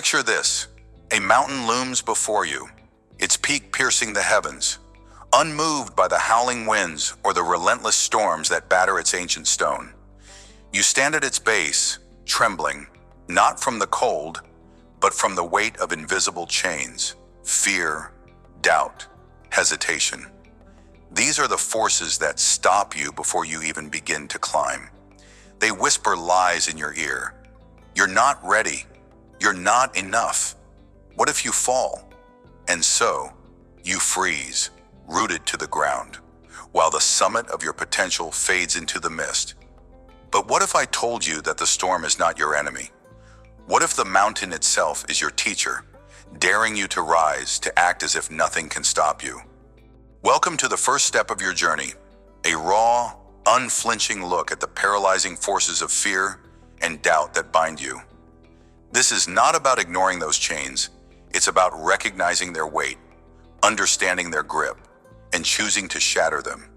Picture this. A mountain looms before you, its peak piercing the heavens, unmoved by the howling winds or the relentless storms that batter its ancient stone. You stand at its base, trembling, not from the cold, but from the weight of invisible chains, fear, doubt, hesitation. These are the forces that stop you before you even begin to climb. They whisper lies in your ear. You're not ready. You're not enough. What if you fall? And so, you freeze, rooted to the ground, while the summit of your potential fades into the mist. But what if I told you that the storm is not your enemy? What if the mountain itself is your teacher, daring you to rise, to act as if nothing can stop you? Welcome to the first step of your journey, a raw, unflinching look at the paralyzing forces of fear and doubt that bind you. This is not about ignoring those chains. It's about recognizing their weight, understanding their grip, and choosing to shatter them.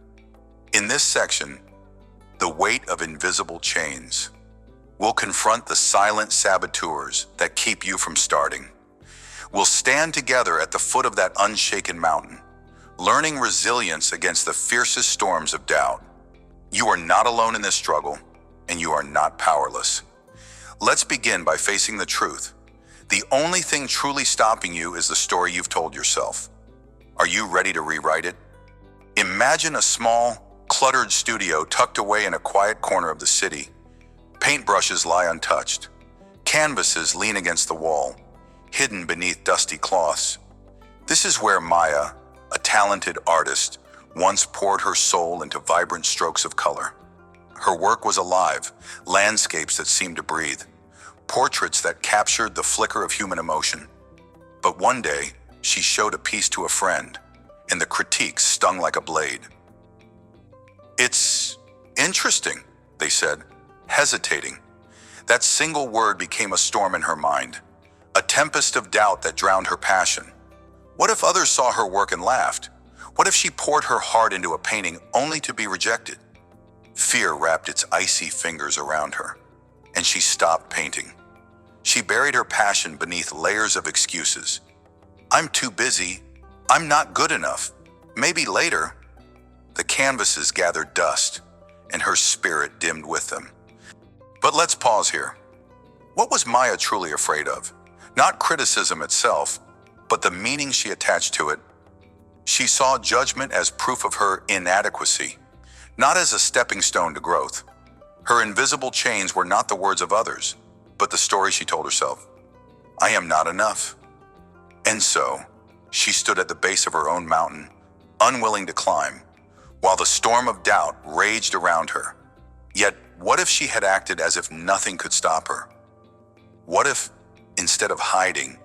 In this section, the weight of invisible chains, we'll confront the silent saboteurs that keep you from starting. We'll stand together at the foot of that unshaken mountain, learning resilience against the fiercest storms of doubt. You are not alone in this struggle, and you are not powerless. Let's begin by facing the truth. The only thing truly stopping you is the story you've told yourself. Are you ready to rewrite it? Imagine a small, cluttered studio tucked away in a quiet corner of the city. Paintbrushes lie untouched. Canvases lean against the wall, hidden beneath dusty cloths. This is where Maya, a talented artist, once poured her soul into vibrant strokes of color. Her work was alive, landscapes that seemed to breathe, portraits that captured the flicker of human emotion. But one day, she showed a piece to a friend, and the critique stung like a blade. "It's interesting," they said, hesitating. That single word became a storm in her mind, a tempest of doubt that drowned her passion. What if others saw her work and laughed? What if she poured her heart into a painting only to be rejected? Fear wrapped its icy fingers around her, and she stopped painting. She buried her passion beneath layers of excuses. "I'm too busy. I'm not good enough. Maybe later." The canvases gathered dust, and her spirit dimmed with them. But let's pause here. What was Maya truly afraid of? Not criticism itself, but the meaning she attached to it. She saw judgment as proof of her inadequacy, not as a stepping stone to growth. Her invisible chains were not the words of others, but the story she told herself. "I am not enough." And so, she stood at the base of her own mountain, unwilling to climb, while the storm of doubt raged around her. Yet, what if she had acted as if nothing could stop her? What if, instead of hiding,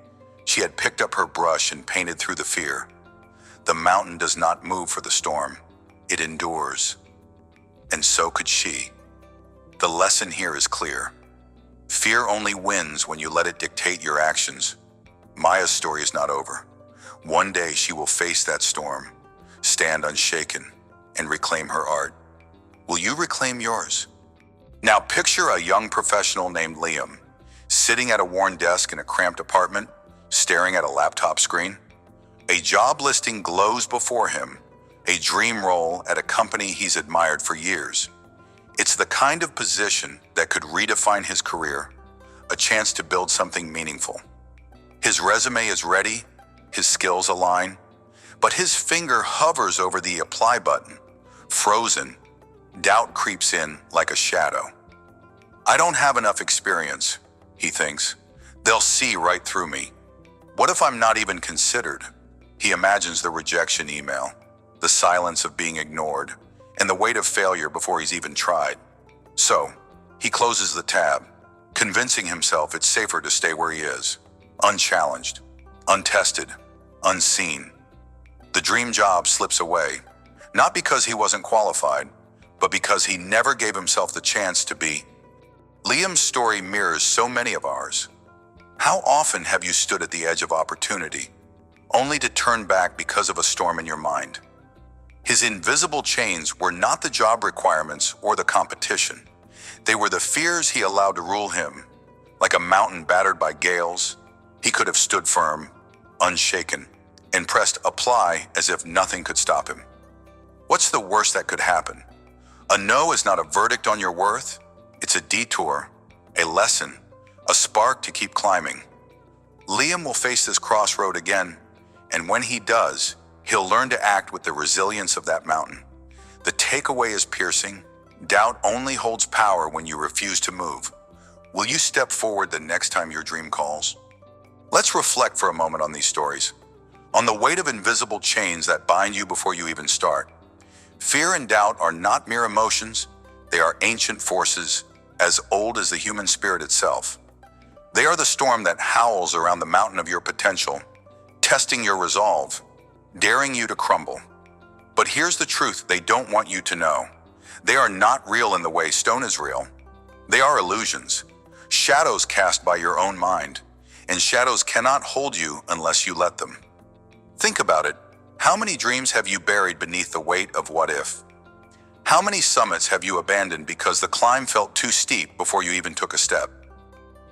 she had picked up her brush and painted through the fear? The mountain does not move for the storm. It endures. And so could she. The lesson here is clear. Fear only wins when you let it dictate your actions. Maya's story is not over. One day she will face that storm, stand unshaken, and reclaim her art. Will you reclaim yours? Now picture a young professional named Liam, sitting at a worn desk in a cramped apartment, staring at a laptop screen. A job listing glows before him, a dream role at a company he's admired for years. It's the kind of position that could redefine his career, a chance to build something meaningful. His resume is ready, his skills align, but his finger hovers over the apply button. Frozen, doubt creeps in like a shadow. "I don't have enough experience," he thinks. "They'll see right through me. What if I'm not even considered?" He imagines the rejection email, the silence of being ignored, and the weight of failure before he's even tried. So, he closes the tab, convincing himself it's safer to stay where he is, unchallenged, untested, unseen. The dream job slips away, not because he wasn't qualified, but because he never gave himself the chance to be. Liam's story mirrors so many of ours. How often have you stood at the edge of opportunity, only to turn back because of a storm in your mind? His invisible chains were not the job requirements or the competition. They were the fears he allowed to rule him, like a mountain battered by gales. He could have stood firm, unshaken, and pressed apply as if nothing could stop him. What's the worst that could happen? A no is not a verdict on your worth. It's a detour, a lesson, a spark to keep climbing. Liam will face this crossroad again, and when he does, he'll learn to act with the resilience of that mountain. The takeaway is piercing. Doubt only holds power when you refuse to move. Will you step forward the next time your dream calls? Let's reflect for a moment on these stories, on the weight of invisible chains that bind you before you even start. Fear and doubt are not mere emotions, they are ancient forces, as old as the human spirit itself. They are the storm that howls around the mountain of your potential, testing your resolve, daring you to crumble. But here's the truth they don't want you to know. They are not real in the way stone is real. They are illusions, shadows cast by your own mind, and shadows cannot hold you unless you let them. Think about it. How many dreams have you buried beneath the weight of what if? How many summits have you abandoned because the climb felt too steep before you even took a step?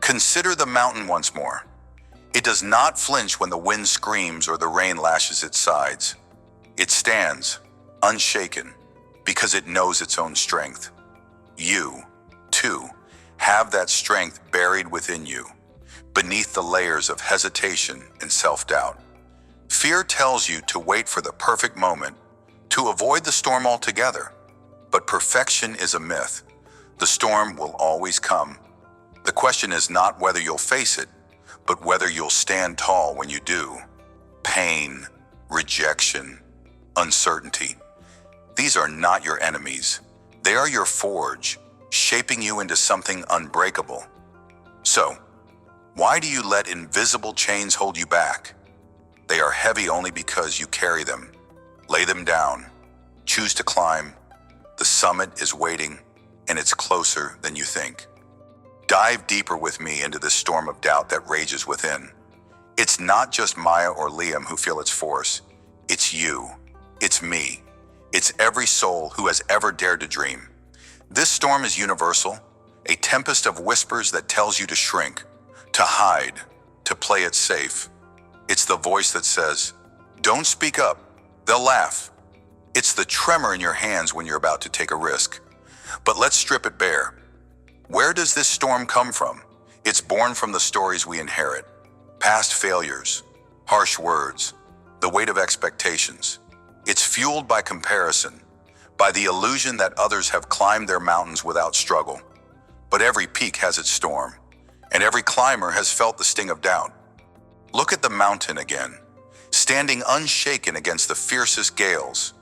Consider the mountain once more. It does not flinch when the wind screams or the rain lashes its sides. It stands, unshaken, because it knows its own strength. You, too, have that strength buried within you, beneath the layers of hesitation and self-doubt. Fear tells you to wait for the perfect moment, to avoid the storm altogether. But perfection is a myth. The storm will always come. The question is not whether you'll face it, but whether you'll stand tall when you do. Pain, rejection, uncertainty. These are not your enemies. They are your forge, shaping you into something unbreakable. So, why do you let invisible chains hold you back? They are heavy only because you carry them. Lay them down. Choose to climb. The summit is waiting, and it's closer than you think. Dive deeper with me into this storm of doubt that rages within. It's not just Maya or Liam who feel its force. It's you. It's me. It's every soul who has ever dared to dream. This storm is universal, a tempest of whispers that tells you to shrink, to hide, to play it safe. It's the voice that says, "Don't speak up, they'll laugh." It's the tremor in your hands when you're about to take a risk. But let's strip it bare. Where does this storm come from? It's born from the stories we inherit. Past failures, harsh words, the weight of expectations. It's fueled by comparison, by the illusion that others have climbed their mountains without struggle. But every peak has its storm, and every climber has felt the sting of doubt. Look at the mountain again, standing unshaken against the fiercest gales.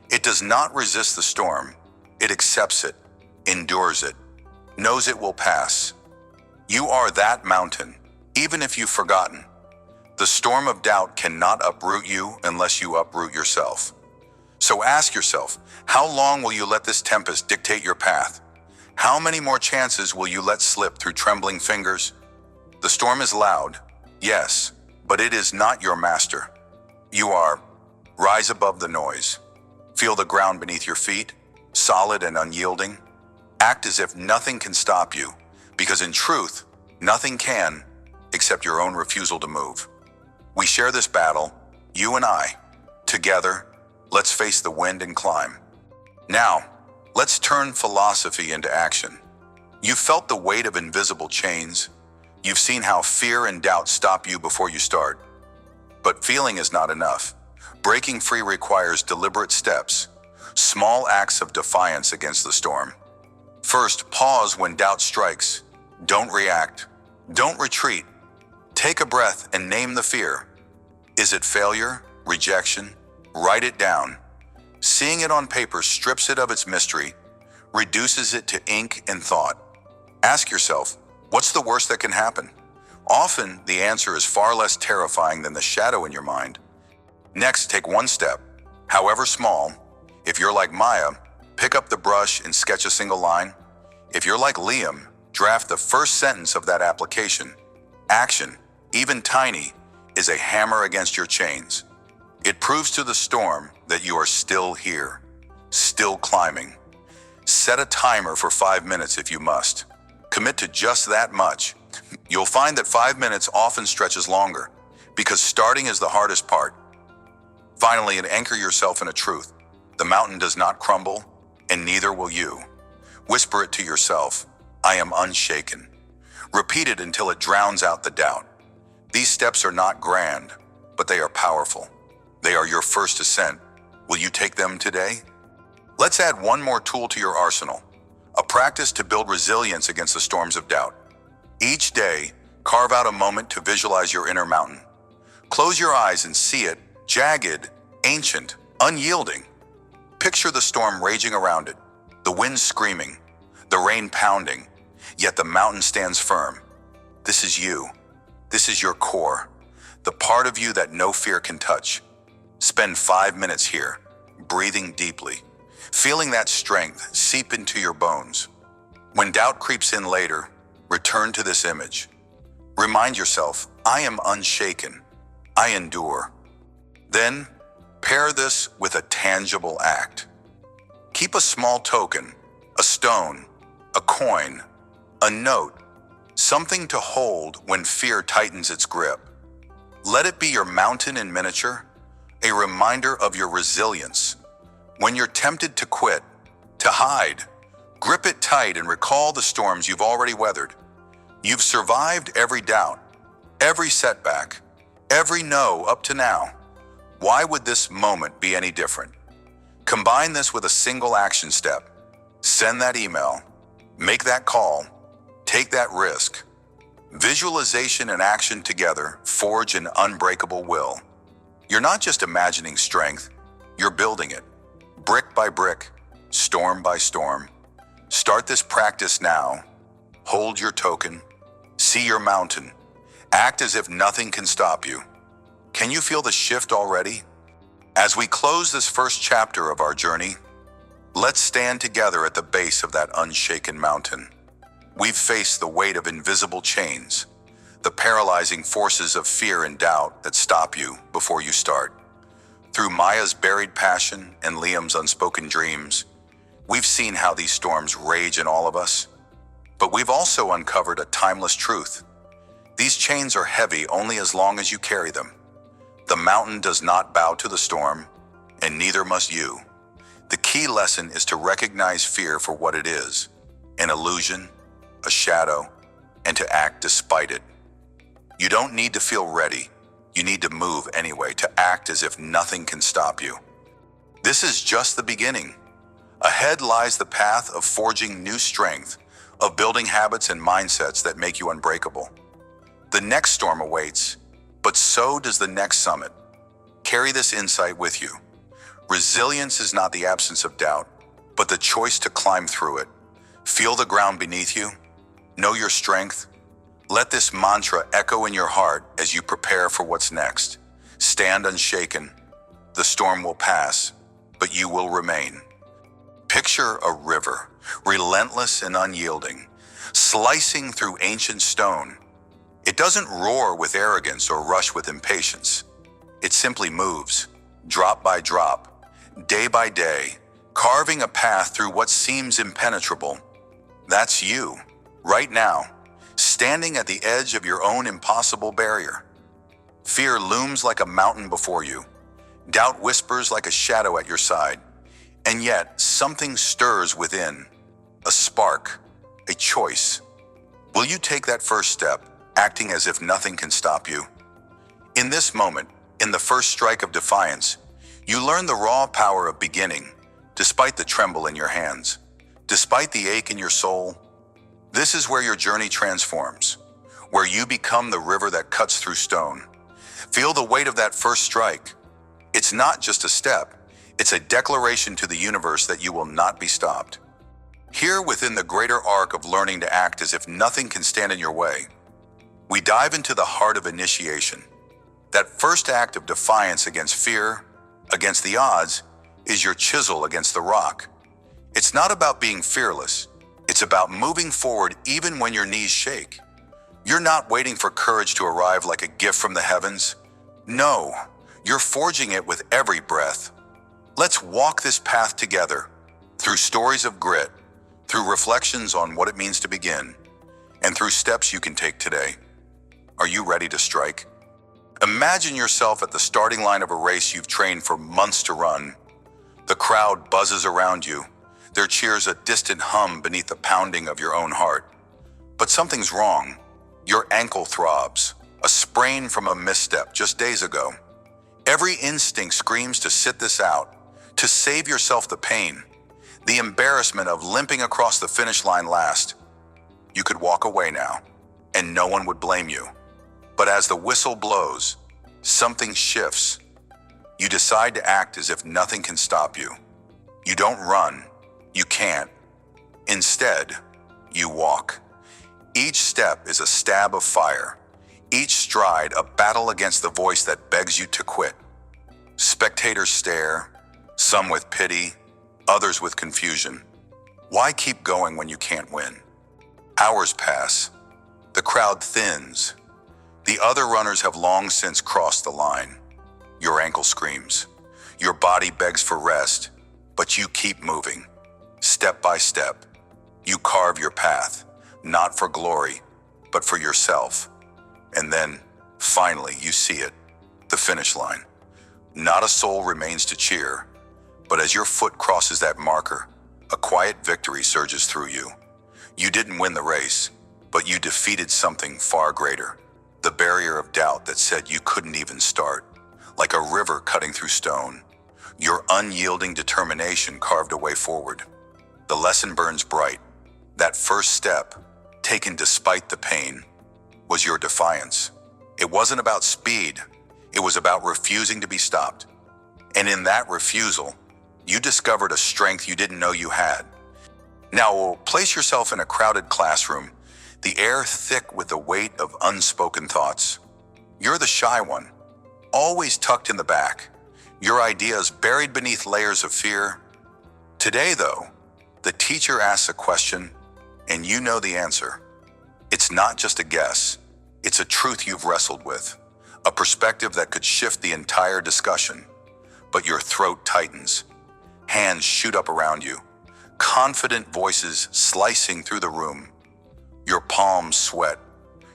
It does not resist the storm. It accepts it, endures it, knows it will pass. You are that mountain, even if you've forgotten. The storm of doubt cannot uproot you unless you uproot yourself. So ask yourself, how long will you let this tempest dictate your path? How many more chances will you let slip through trembling fingers? The storm is loud, yes, but it is not your master. You are. Rise above the noise. Feel the ground beneath your feet, solid and unyielding. Act as if nothing can stop you, because in truth, nothing can, except your own refusal to move. We share this battle, you and I. Together, let's face the wind and climb. Now, let's turn philosophy into action. You've felt the weight of invisible chains. You've seen how fear and doubt stop you before you start. But feeling is not enough. Breaking free requires deliberate steps, small acts of defiance against the storm. First, pause when doubt strikes. Don't react. Don't retreat. Take a breath and name the fear. Is it failure? Rejection? Write it down. Seeing it on paper strips it of its mystery, reduces it to ink and thought. Ask yourself, what's the worst that can happen? Often, the answer is far less terrifying than the shadow in your mind. Next, take one step, however small. If you're like Maya, pick up the brush and sketch a single line. If you're like Liam, draft the first sentence of that application. Action, even tiny, is a hammer against your chains. It proves to the storm that you are still here, still climbing. Set a timer for 5 minutes if you must. Commit to just that much. You'll find that 5 minutes often stretches longer, because starting is the hardest part. Finally, and anchor yourself in a truth. The mountain does not crumble, and neither will you. Whisper it to yourself, I am unshaken. Repeat it until it drowns out the doubt. These steps are not grand, but they are powerful. They are your first ascent. Will you take them today? Let's add one more tool to your arsenal, a practice to build resilience against the storms of doubt. Each day, carve out a moment to visualize your inner mountain. Close your eyes and see it, jagged, ancient, unyielding. Picture the storm raging around it, the wind screaming, the rain pounding, yet the mountain stands firm. This is you. This is your core, the part of you that no fear can touch. Spend 5 minutes here, breathing deeply, feeling that strength seep into your bones. When doubt creeps in later, return to this image. Remind yourself, I am unshaken. I endure. Then, pair this with a tangible act. Keep a small token, a stone, a coin, a note, something to hold when fear tightens its grip. Let it be your mountain in miniature, a reminder of your resilience. When you're tempted to quit, to hide, grip it tight and recall the storms you've already weathered. You've survived every doubt, every setback, every no up to now. Why would this moment be any different? Combine this with a single action step. Send that email, make that call, take that risk. Visualization and action together forge an unbreakable will. You're not just imagining strength, you're building it. Brick by brick, storm by storm. Start this practice now. Hold your token. See your mountain. Act as if nothing can stop you. Can you feel the shift already? As we close this first chapter of our journey, let's stand together at the base of that unshaken mountain. We've faced the weight of invisible chains, the paralyzing forces of fear and doubt that stop you before you start. Through Maya's buried passion and Liam's unspoken dreams, we've seen how these storms rage in all of us. But we've also uncovered a timeless truth. These chains are heavy only as long as you carry them. The mountain does not bow to the storm, and neither must you. The key lesson is to recognize fear for what it is, an illusion, a shadow, and to act despite it. You don't need to feel ready. You need to move anyway, to act as if nothing can stop you. This is just the beginning. Ahead lies the path of forging new strength, of building habits and mindsets that make you unbreakable. The next storm awaits, but so does the next summit. Carry this insight with you. Resilience is not the absence of doubt, but the choice to climb through it. Feel the ground beneath you. Know your strength. Let this mantra echo in your heart as you prepare for what's next. Stand unshaken. The storm will pass, but you will remain. Picture a river, relentless and unyielding, slicing through ancient stone. It doesn't roar with arrogance or rush with impatience. It simply moves, drop by drop, day by day, carving a path through what seems impenetrable. That's you, right now, standing at the edge of your own impossible barrier. Fear looms like a mountain before you. Doubt whispers like a shadow at your side. And yet, something stirs within, a spark, a choice. Will you take that first step, acting as if nothing can stop you? In this moment, in the first strike of defiance, you learn the raw power of beginning, despite the tremble in your hands, despite the ache in your soul. This is where your journey transforms, where you become the river that cuts through stone. Feel the weight of that first strike. It's not just a step, it's a declaration to the universe that you will not be stopped. Here within the greater arc of learning to act as if nothing can stand in your way, we dive into the heart of initiation. That first act of defiance against fear, against the odds, is your chisel against the rock. It's not about being fearless. It's about moving forward even when your knees shake. You're not waiting for courage to arrive like a gift from the heavens. No, you're forging it with every breath. Let's walk this path together, through stories of grit, through reflections on what it means to begin, and through steps you can take today. Are you ready to strike? Imagine yourself at the starting line of a race you've trained for months to run. The crowd buzzes around you, their cheers a distant hum beneath the pounding of your own heart. But something's wrong. Your ankle throbs, a sprain from a misstep just days ago. Every instinct screams to sit this out, to save yourself the pain, the embarrassment of limping across the finish line last. You could walk away now, and no one would blame you. But as the whistle blows, something shifts. You decide to act as if nothing can stop you. You don't run. You can't. Instead, you walk. Each step is a stab of fire. Each stride a battle against the voice that begs you to quit. Spectators stare, some with pity, others with confusion. Why keep going when you can't win? Hours pass. The crowd thins. The other runners have long since crossed the line. Your ankle screams. Your body begs for rest, but you keep moving. Step by step, you carve your path, not for glory, but for yourself. And then, finally, you see it, the finish line. Not a soul remains to cheer, but as your foot crosses that marker, a quiet victory surges through you. You didn't win the race, but you defeated something far greater. The barrier of doubt that said you couldn't even start. Like a river cutting through stone, your unyielding determination carved a way forward. The lesson burns bright. That first step, taken despite the pain, was your defiance. It wasn't about speed. It was about refusing to be stopped. And in that refusal, you discovered a strength you didn't know you had. Now, place yourself in a crowded classroom, the air thick with the weight of unspoken thoughts. You're the shy one, always tucked in the back, your ideas buried beneath layers of fear. Today, though, the teacher asks a question, and you know the answer. It's not just a guess. It's a truth you've wrestled with, a perspective that could shift the entire discussion. But your throat tightens. Hands shoot up around you, confident voices slicing through the room. Your palms sweat.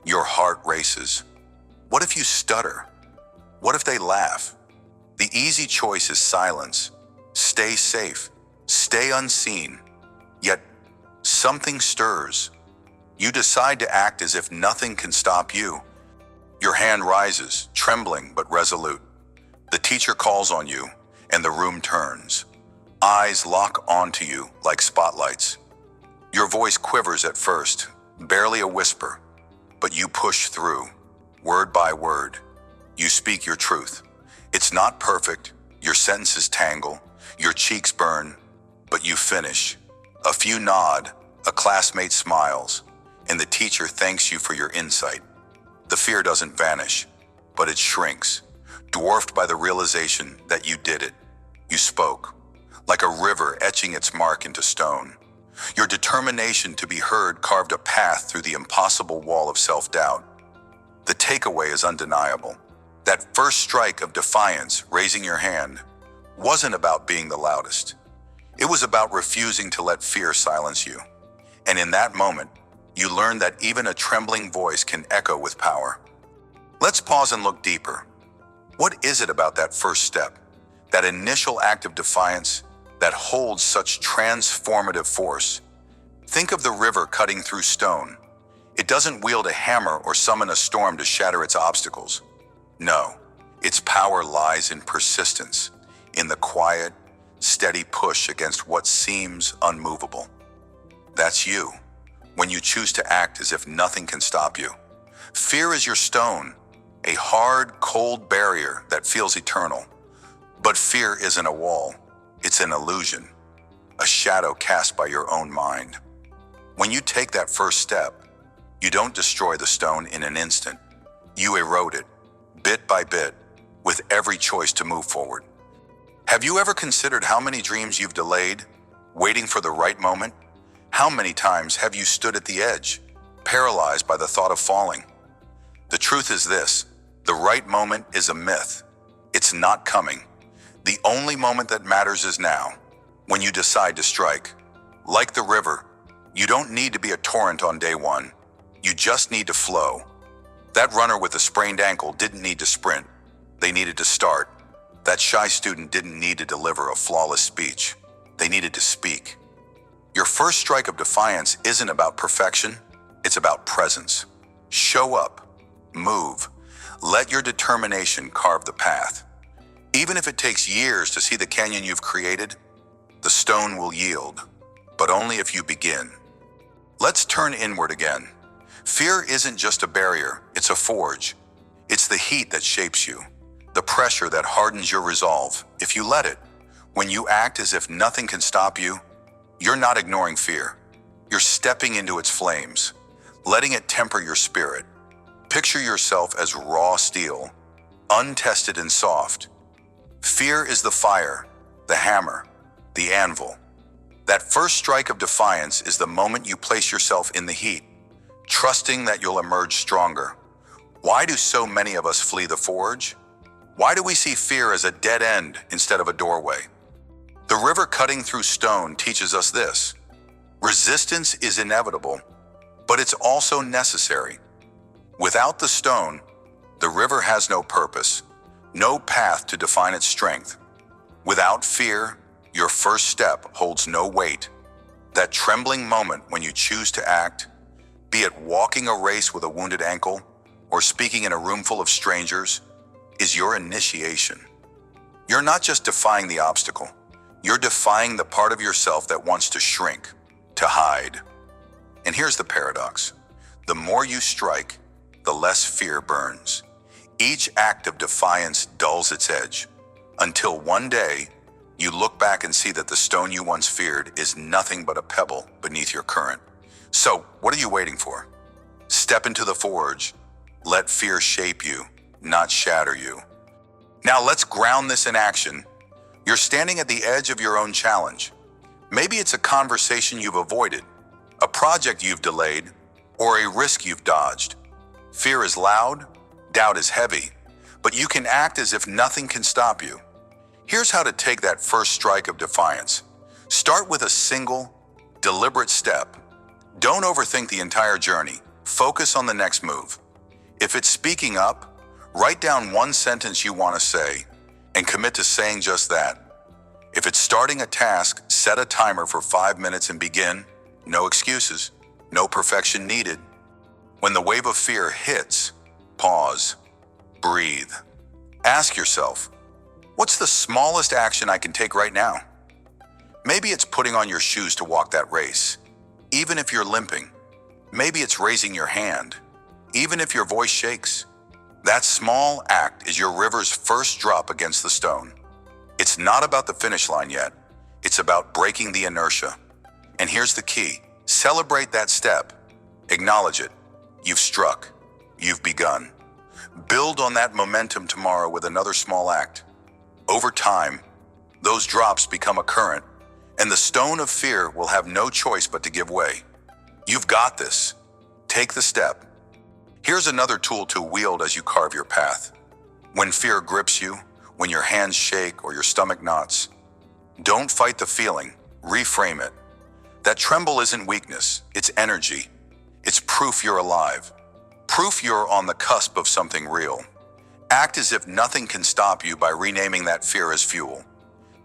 Your heart races. What if you stutter? What if they laugh? The easy choice is silence. Stay safe. Stay unseen. Yet, something stirs. You decide to act as if nothing can stop you. Your hand rises, trembling but resolute. The teacher calls on you, and the room turns. Eyes lock onto you like spotlights. Your voice quivers at first, barely a whisper, but you push through, word by word. You speak your truth. It's not perfect, your sentences tangle, your cheeks burn, but you finish. A few nod, a classmate smiles, and the teacher thanks you for your insight. The fear doesn't vanish, but it shrinks, dwarfed by the realization that you did it. You spoke, like a river etching its mark into stone. Your determination to be heard carved a path through the impossible wall of self-doubt. The takeaway is undeniable. That first strike of defiance, raising your hand, wasn't about being the loudest. It was about refusing to let fear silence you. And in that moment, you learned that even a trembling voice can echo with power. Let's pause and look deeper. What is it about that first step, that initial act of defiance, that holds such transformative force? Think of the river cutting through stone. It doesn't wield a hammer or summon a storm to shatter its obstacles. No, its power lies in persistence, in the quiet, steady push against what seems unmovable. That's you, when you choose to act as if nothing can stop you. Fear is your stone, a hard, cold barrier that feels eternal. But fear isn't a wall, it's an illusion, a shadow cast by your own mind. When you take that first step, you don't destroy the stone in an instant. You erode it, bit by bit, with every choice to move forward. Have you ever considered how many dreams you've delayed, waiting for the right moment? How many times have you stood at the edge, paralyzed by the thought of falling? The truth is this: the right moment is a myth. It's not coming. The only moment that matters is now, when you decide to strike. Like the river, you don't need to be a torrent on day one. You just need to flow. That runner with a sprained ankle didn't need to sprint. They needed to start. That shy student didn't need to deliver a flawless speech. They needed to speak. Your first strike of defiance isn't about perfection. It's about presence. Show up. Move. Let your determination carve the path. Even if it takes years to see the canyon you've created, the stone will yield, but only if you begin. Let's turn inward again. Fear isn't just a barrier, it's a forge. It's the heat that shapes you, the pressure that hardens your resolve, if you let it. When you act as if nothing can stop you, you're not ignoring fear. You're stepping into its flames, letting it temper your spirit. Picture yourself as raw steel, untested and soft. Fear is the fire, the hammer, the anvil. That first strike of defiance is the moment you place yourself in the heat, trusting that you'll emerge stronger. Why do so many of us flee the forge? Why do we see fear as a dead end instead of a doorway? The river cutting through stone teaches us this. Resistance is inevitable, but it's also necessary. Without the stone, the river has no purpose, no path to define its strength. Without fear, your first step holds no weight. That trembling moment when you choose to act, be it walking a race with a wounded ankle or speaking in a room full of strangers, is your initiation. You're not just defying the obstacle, you're defying the part of yourself that wants to shrink, to hide. And here's the paradox. The more you strike, the less fear burns. Each act of defiance dulls its edge, until one day, you look back and see that the stone you once feared is nothing but a pebble beneath your current. So, what are you waiting for? Step into the forge. Let fear shape you, not shatter you. Now let's ground this in action. You're standing at the edge of your own challenge. Maybe it's a conversation you've avoided, a project you've delayed, or a risk you've dodged. Fear is loud, doubt is heavy, but you can act as if nothing can stop you. Here's how to take that first strike of defiance. Start with a single, deliberate step. Don't overthink the entire journey. Focus on the next move. If it's speaking up, write down one sentence you want to say and commit to saying just that. If it's starting a task, set a timer for 5 minutes and begin. No excuses, no perfection needed. When the wave of fear hits, pause, breathe. Ask yourself, what's the smallest action I can take right now? Maybe it's putting on your shoes to walk that race, even if you're limping. Maybe it's raising your hand, even if your voice shakes. That small act is your river's first drop against the stone. It's not about the finish line yet. It's about breaking the inertia. And here's the key. Celebrate that step. Acknowledge it. You've struck. You've begun. Build on that momentum tomorrow with another small act. Over time, those drops become a current, and the stone of fear will have no choice but to give way. You've got this. Take the step. Here's another tool to wield as you carve your path. When fear grips you, when your hands shake or your stomach knots, don't fight the feeling, reframe it. That tremble isn't weakness, it's energy. It's proof you're alive. Proof you're on the cusp of something real. Act as if nothing can stop you by renaming that fear as fuel.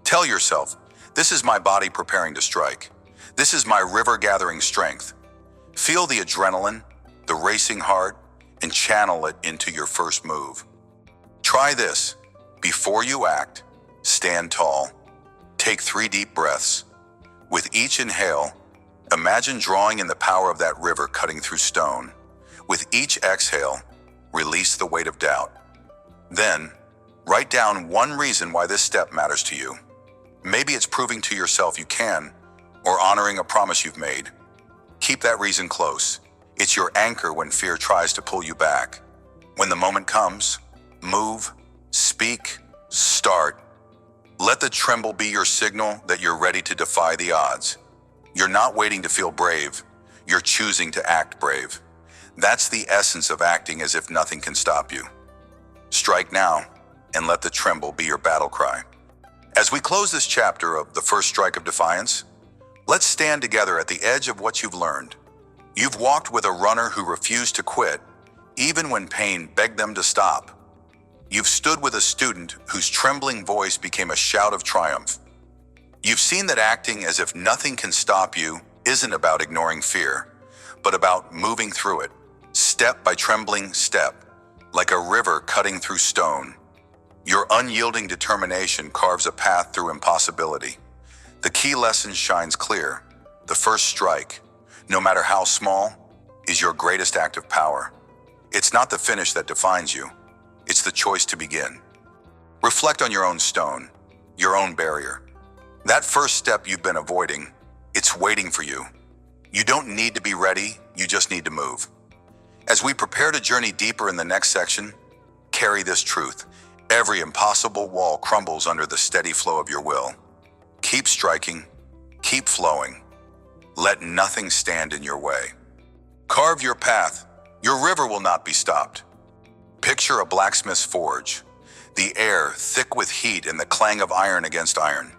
Tell yourself, this is my body preparing to strike. This is my river gathering strength. Feel the adrenaline, the racing heart, and channel it into your first move. Try this. Before you act, stand tall. Take 3 deep breaths. With each inhale, imagine drawing in the power of that river cutting through stone. With each exhale, release the weight of doubt. Then, write down one reason why this step matters to you. Maybe it's proving to yourself you can, or honoring a promise you've made. Keep that reason close. It's your anchor when fear tries to pull you back. When the moment comes, move, speak, start. Let the tremble be your signal that you're ready to defy the odds. You're not waiting to feel brave. You're choosing to act brave. That's the essence of acting as if nothing can stop you. Strike now and let the tremble be your battle cry. As we close this chapter of the first strike of defiance, let's stand together at the edge of what you've learned. You've walked with a runner who refused to quit, even when pain begged them to stop. You've stood with a student whose trembling voice became a shout of triumph. You've seen that acting as if nothing can stop you isn't about ignoring fear, but about moving through it, step by trembling step, like a river cutting through stone. Your unyielding determination carves a path through impossibility. The key lesson shines clear. The first strike, no matter how small, is your greatest act of power. It's not the finish that defines you. It's the choice to begin. Reflect on your own stone, your own barrier. That first step you've been avoiding, it's waiting for you. You don't need to be ready, you just need to move. As we prepare to journey deeper in the next section, carry this truth. Every impossible wall crumbles under the steady flow of your will. Keep striking, keep flowing. Let nothing stand in your way. Carve your path. Your river will not be stopped. Picture a blacksmith's forge, the air thick with heat and the clang of iron against iron.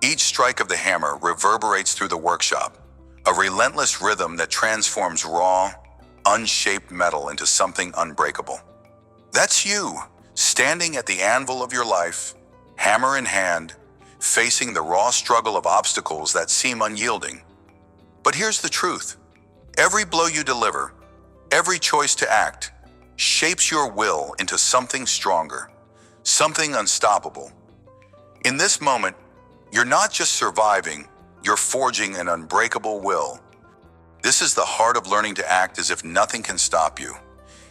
Each strike of the hammer reverberates through the workshop, a relentless rhythm that transforms raw, unshaped metal into something unbreakable. That's you, standing at the anvil of your life, hammer in hand, facing the raw struggle of obstacles that seem unyielding. But here's the truth. Every blow you deliver, every choice to act, shapes your will into something stronger, something unstoppable. In this moment, you're not just surviving, you're forging an unbreakable will. This is the heart of learning to act as if nothing can stop you.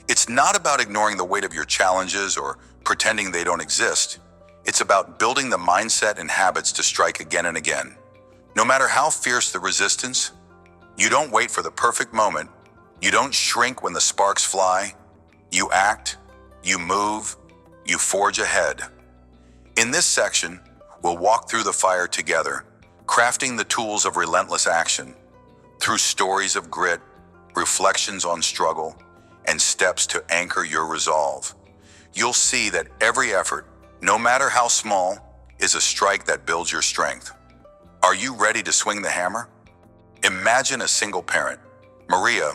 It's not about ignoring the weight of your challenges or pretending they don't exist. It's about building the mindset and habits to strike again and again. No matter how fierce the resistance, you don't wait for the perfect moment. You don't shrink when the sparks fly. You act, you move, you forge ahead. In this section, we'll walk through the fire together, crafting the tools of relentless action. Through stories of grit, reflections on struggle, and steps to anchor your resolve. You'll see that every effort, no matter how small, is a strike that builds your strength. Are you ready to swing the hammer? Imagine a single parent, Maria,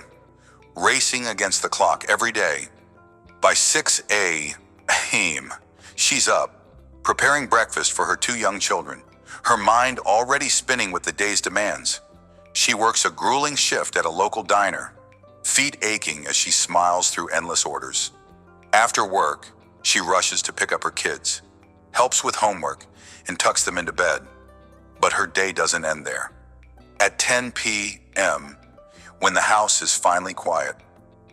racing against the clock every day. By 6 a.m., she's up, preparing breakfast for her 2 young children, her mind already spinning with the day's demands. She works a grueling shift at a local diner, feet aching as she smiles through endless orders. After work, she rushes to pick up her kids, helps with homework, and tucks them into bed. But her day doesn't end there. At 10 p.m., when the house is finally quiet,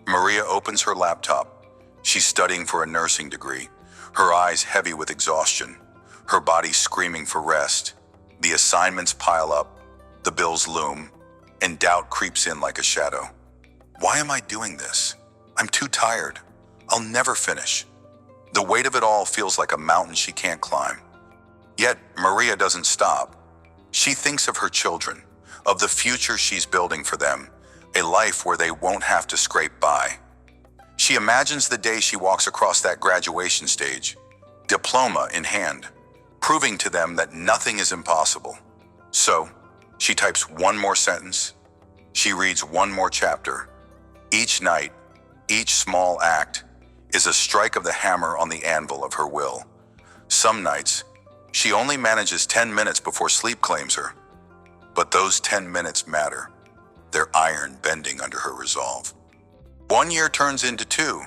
Maria opens her laptop. She's studying for a nursing degree, her eyes heavy with exhaustion, her body screaming for rest. The assignments pile up, the bills loom, and doubt creeps in like a shadow. Why am I doing this? I'm too tired. I'll never finish. The weight of it all feels like a mountain she can't climb. Yet, Maria doesn't stop. She thinks of her children, of the future she's building for them, a life where they won't have to scrape by. She imagines the day she walks across that graduation stage, diploma in hand, proving to them that nothing is impossible. So, she types one more sentence. She reads one more chapter. Each night, each small act is a strike of the hammer on the anvil of her will. Some nights, she only manages 10 minutes before sleep claims her. But those 10 minutes matter. They're iron bending under her resolve. 1 year turns into 2,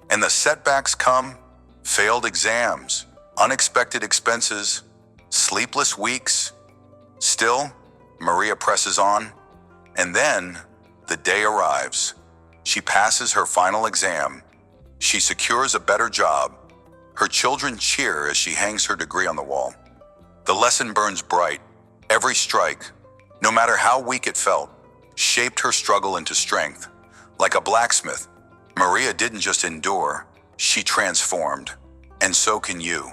and the setbacks come, failed exams, unexpected expenses, sleepless weeks. Still, Maria presses on, and then the day arrives. She passes her final exam. She secures a better job. Her children cheer as she hangs her degree on the wall. The lesson burns bright. Every strike, no matter how weak it felt, shaped her struggle into strength. Like a blacksmith, Maria didn't just endure, she transformed. And so can you.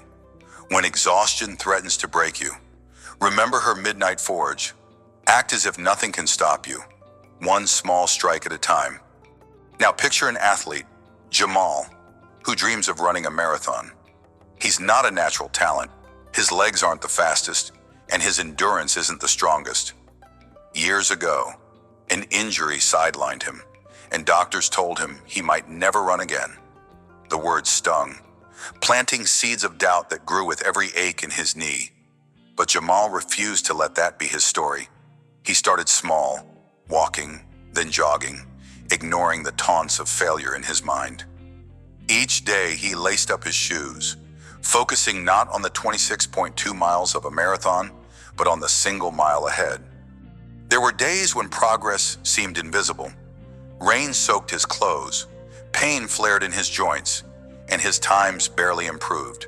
When exhaustion threatens to break you, remember her midnight forge. Act as if nothing can stop you, one small strike at a time. Now picture an athlete, Jamal, who dreams of running a marathon. He's not a natural talent. His legs aren't the fastest, and his endurance isn't the strongest. Years ago, An injury sidelined him, and doctors told him he might never run again. The word stung, planting seeds of doubt that grew with every ache in his knee. But Jamal refused to let that be his story. He started small, walking, then jogging, ignoring the taunts of failure in his mind. Each day he laced up his shoes, focusing not on the 26.2 miles of a marathon, but on the single mile ahead. There were days when progress seemed invisible. Rain soaked his clothes, pain flared in his joints, and his times barely improved.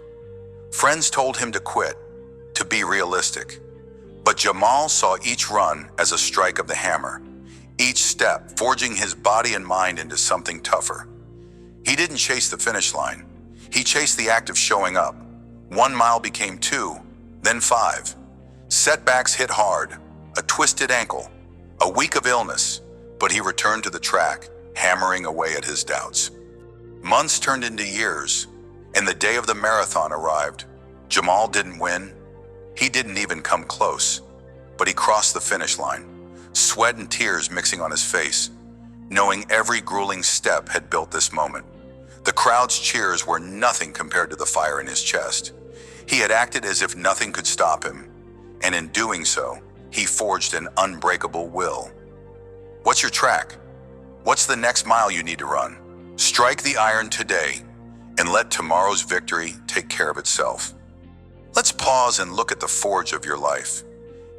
Friends told him to quit, to be realistic. But Jamal saw each run as a strike of the hammer, each step forging his body and mind into something tougher. He didn't chase the finish line. He chased the act of showing up. 1 mile became 2, then 5. Setbacks hit hard, a twisted ankle, a week of illness, but he returned to the track, hammering away at his doubts. Months turned into years, and the day of the marathon arrived. Jamal didn't win. He didn't even come close, but he crossed the finish line, sweat and tears mixing on his face, knowing every grueling step had built this moment. The crowd's cheers were nothing compared to the fire in his chest. He had acted as if nothing could stop him, and in doing so, he forged an unbreakable will. What's your track? What's the next mile you need to run? Strike the iron today, and let tomorrow's victory take care of itself. Let's pause and look at the forge of your life.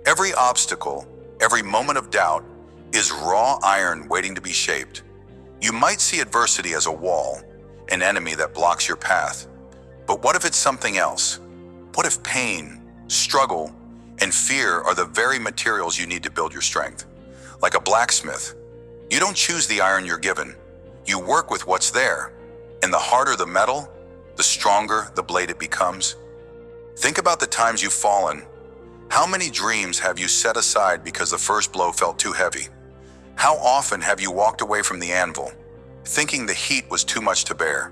Every obstacle, every moment of doubt, is raw iron waiting to be shaped. You might see adversity as a wall, an enemy that blocks your path. But what if it's something else? What if pain, struggle, and fear are the very materials you need to build your strength? Like a blacksmith, you don't choose the iron you're given. You work with what's there. And the harder the metal, the stronger the blade it becomes. Think about the times you've fallen. How many dreams have you set aside because the first blow felt too heavy? How often have you walked away from the anvil, thinking the heat was too much to bear?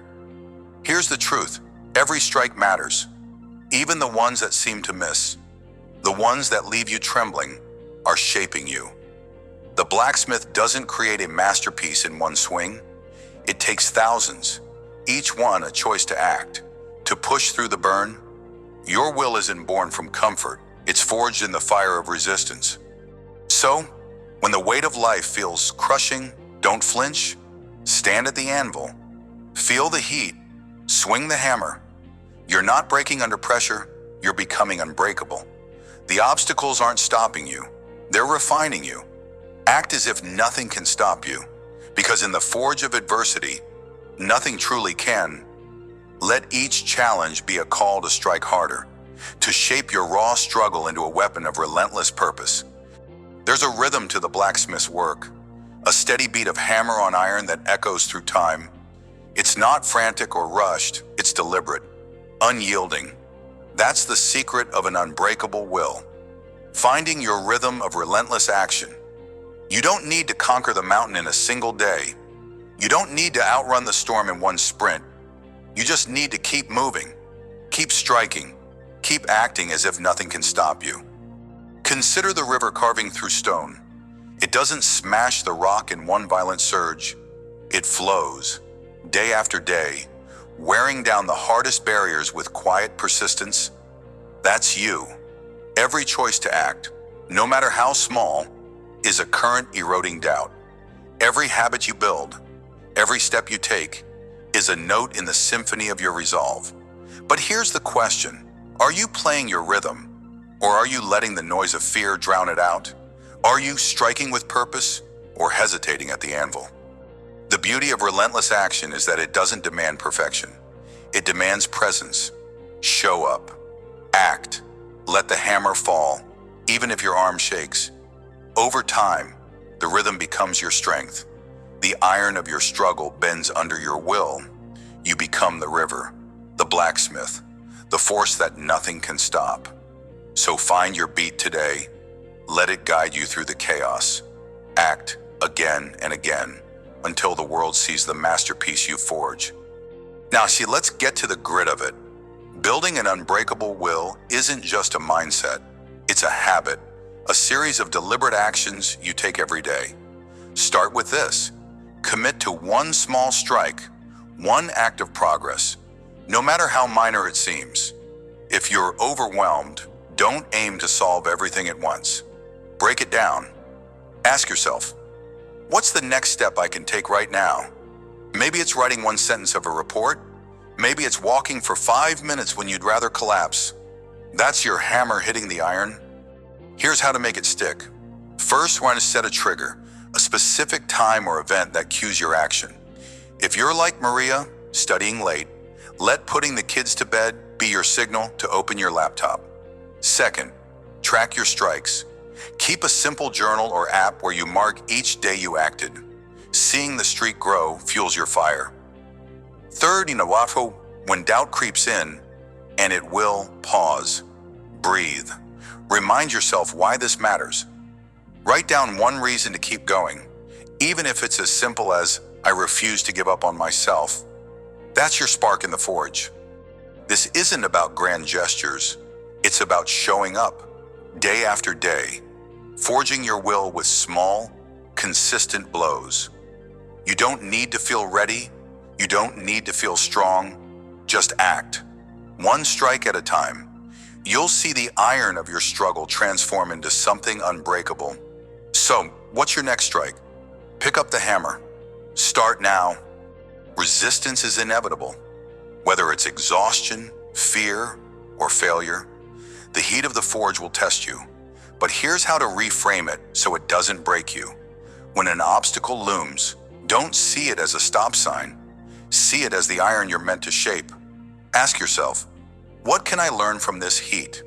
Here's the truth. Every strike matters. Even the ones that seem to miss. The ones that leave you trembling are shaping you. The blacksmith doesn't create a masterpiece in one swing. It takes thousands, each one a choice to act, to push through the burn. Your will isn't born from comfort. It's forged in the fire of resistance. So, when the weight of life feels crushing, don't flinch. Stand at the anvil. Feel the heat. Swing the hammer. You're not breaking under pressure. You're becoming unbreakable. The obstacles aren't stopping you. They're refining you. Act as if nothing can stop you, because in the forge of adversity, nothing truly can. Let each challenge be a call to strike harder, to shape your raw struggle into a weapon of relentless purpose. There's a rhythm to the blacksmith's work, a steady beat of hammer on iron that echoes through time. It's not frantic or rushed, it's deliberate, unyielding. That's the secret of an unbreakable will. Finding your rhythm of relentless action. You don't need to conquer the mountain in a single day. You don't need to outrun the storm in one sprint. You just need to keep moving, keep striking, keep acting as if nothing can stop you. Consider the river carving through stone. It doesn't smash the rock in one violent surge. It flows, day after day, wearing down the hardest barriers with quiet persistence. That's you. Every choice to act, no matter how small, is a current eroding doubt. Every habit you build, every step you take, is a note in the symphony of your resolve. But here's the question. Are you playing your rhythm, or are you letting the noise of fear drown it out? Are you striking with purpose, or hesitating at the anvil? The beauty of relentless action is that it doesn't demand perfection. It demands presence. Show up. Act. Let the hammer fall, even if your arm shakes. Over time, the rhythm becomes your strength. The iron of your struggle bends under your will. You become the river, the blacksmith, the force that nothing can stop. So find your beat today. Let it guide you through the chaos. Act again and again until the world sees the masterpiece you forge. Now, let's get to the grit of it. Building an unbreakable will isn't just a mindset. It's a habit, a series of deliberate actions you take every day. Start with this. Commit to one small strike, one act of progress, no matter how minor it seems. If you're overwhelmed, don't aim to solve everything at once. Break it down. Ask yourself, what's the next step I can take right now? Maybe it's writing one sentence of a report. Maybe it's walking for 5 minutes when you'd rather collapse. That's your hammer hitting the iron. Here's how to make it stick. First, we're going to set a trigger, a specific time or event that cues your action. If you're like Maria, studying late, let putting the kids to bed be your signal to open your laptop. Second, track your strikes. Keep a simple journal or app where you mark each day you acted. Seeing the streak grow fuels your fire. Third, when doubt creeps in, and it will, pause. Breathe. Remind yourself why this matters. Write down one reason to keep going, even if it's as simple as, I refuse to give up on myself. That's your spark in the forge. This isn't about grand gestures. It's about showing up, day after day, forging your will with small, consistent blows. You don't need to feel ready. You don't need to feel strong. Just act. One strike at a time. You'll see the iron of your struggle transform into something unbreakable. So, what's your next strike? Pick up the hammer. Start now. Resistance is inevitable. Whether it's exhaustion, fear, or failure, the heat of the forge will test you. But here's how to reframe it so it doesn't break you. When an obstacle looms, don't see it as a stop sign. See it as the iron you're meant to shape. Ask yourself, what can I learn from this heat?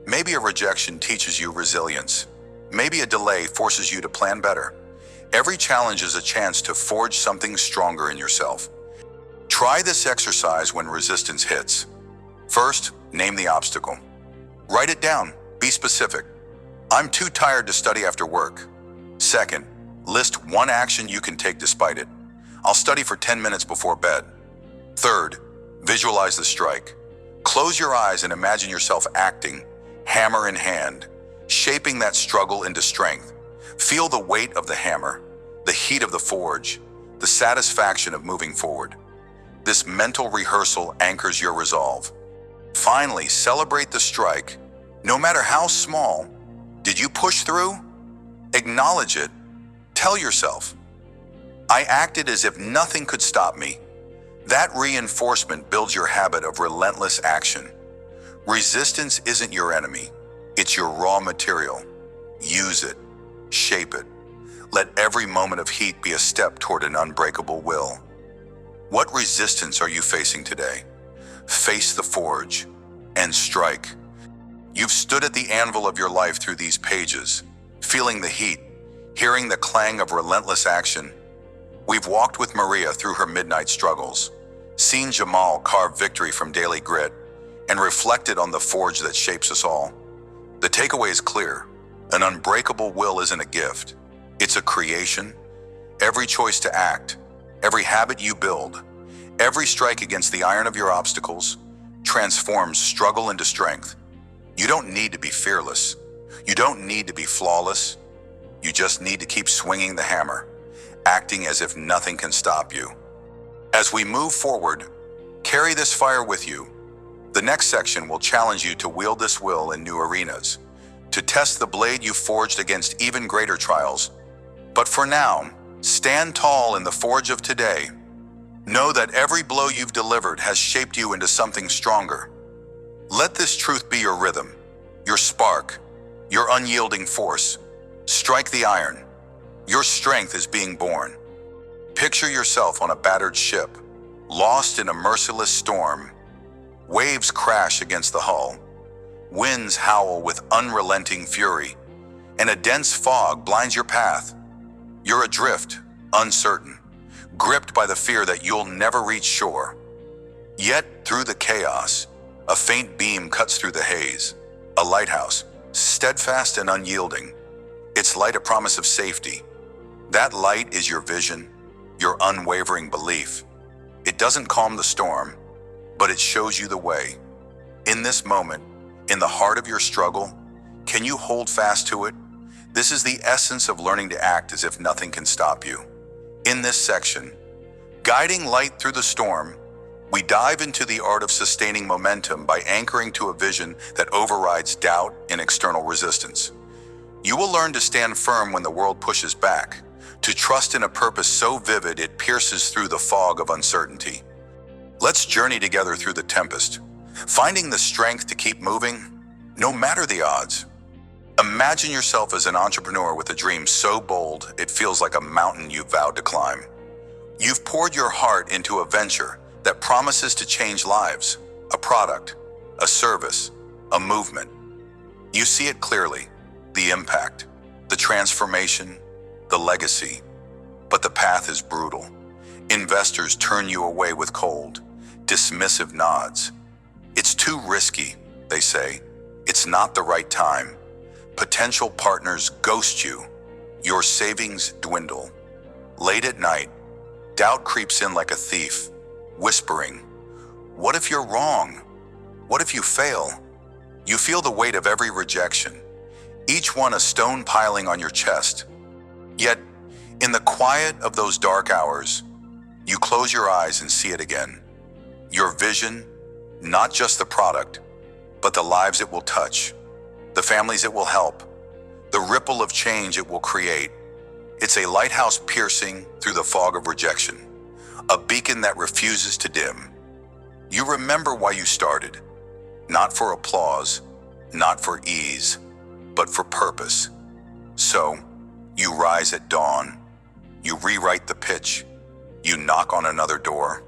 Maybe a rejection teaches you resilience. Maybe a delay forces you to plan better. Every challenge is a chance to forge something stronger in yourself. Try this exercise when resistance hits. First, name the obstacle. Write it down. Be specific. I'm too tired to study after work. Second, list one action you can take despite it. I'll study for 10 minutes before bed. Third, visualize the strike. Close your eyes and imagine yourself acting, hammer in hand, shaping that struggle into strength. Feel the weight of the hammer, the heat of the forge, the satisfaction of moving forward. This mental rehearsal anchors your resolve. Finally, celebrate the strike. No matter how small, did you push through? Acknowledge it. Tell yourself, I acted as if nothing could stop me. That reinforcement builds your habit of relentless action. Resistance isn't your enemy. It's your raw material. Use it. Shape it. Let every moment of heat be a step toward an unbreakable will. What resistance are you facing today? Face the forge and strike. You've stood at the anvil of your life through these pages, feeling the heat, hearing the clang of relentless action. We've walked with Maria through her midnight struggles, seen Jamal carve victory from daily grit, and reflected on the forge that shapes us all. The takeaway is clear. An unbreakable will isn't a gift. It's a creation. Every choice to act, every habit you build, every strike against the iron of your obstacles transforms struggle into strength. You don't need to be fearless. You don't need to be flawless. You just need to keep swinging the hammer, acting as if nothing can stop you. As we move forward, carry this fire with you. The next section will challenge you to wield this will in new arenas, to test the blade you forged against even greater trials. But for now, stand tall in the forge of today. Know that every blow you've delivered has shaped you into something stronger. Let this truth be your rhythm, your spark, your unyielding force. Strike the iron. Your strength is being born. Picture yourself on a battered ship, lost in a merciless storm. Waves crash against the hull. Winds howl with unrelenting fury, and a dense fog blinds your path. You're adrift, uncertain, gripped by the fear that you'll never reach shore. Yet, through the chaos, a faint beam cuts through the haze, a lighthouse, steadfast and unyielding. Its light a promise of safety. That light is your vision, your unwavering belief. It doesn't calm the storm, but it shows you the way. In this moment, in the heart of your struggle, can you hold fast to it? This is the essence of learning to act as if nothing can stop you. In this section, guiding light through the storm, we dive into the art of sustaining momentum by anchoring to a vision that overrides doubt and external resistance. You will learn to stand firm when the world pushes back, to trust in a purpose so vivid it pierces through the fog of uncertainty. Let's journey together through the tempest, finding the strength to keep moving, no matter the odds. Imagine yourself as an entrepreneur with a dream so bold it feels like a mountain you've vowed to climb. You've poured your heart into a venture that promises to change lives, a product, a service, a movement. You see it clearly, the impact, the transformation, the legacy. But the path is brutal. Investors turn you away with cold, dismissive nods. It's too risky, they say. It's not the right time. Potential partners ghost you. Your savings dwindle. Late at night, doubt creeps in like a thief, whispering, "What if you're wrong? What if you fail?" You feel the weight of every rejection, each one a stone piling on your chest. Yet, in the quiet of those dark hours, you close your eyes and see it again. Your vision, not just the product, but the lives it will touch, the families it will help, the ripple of change it will create. It's a lighthouse piercing through the fog of rejection, a beacon that refuses to dim. You remember why you started, not for applause, not for ease, but for purpose. So, you rise at dawn, you rewrite the pitch, you knock on another door,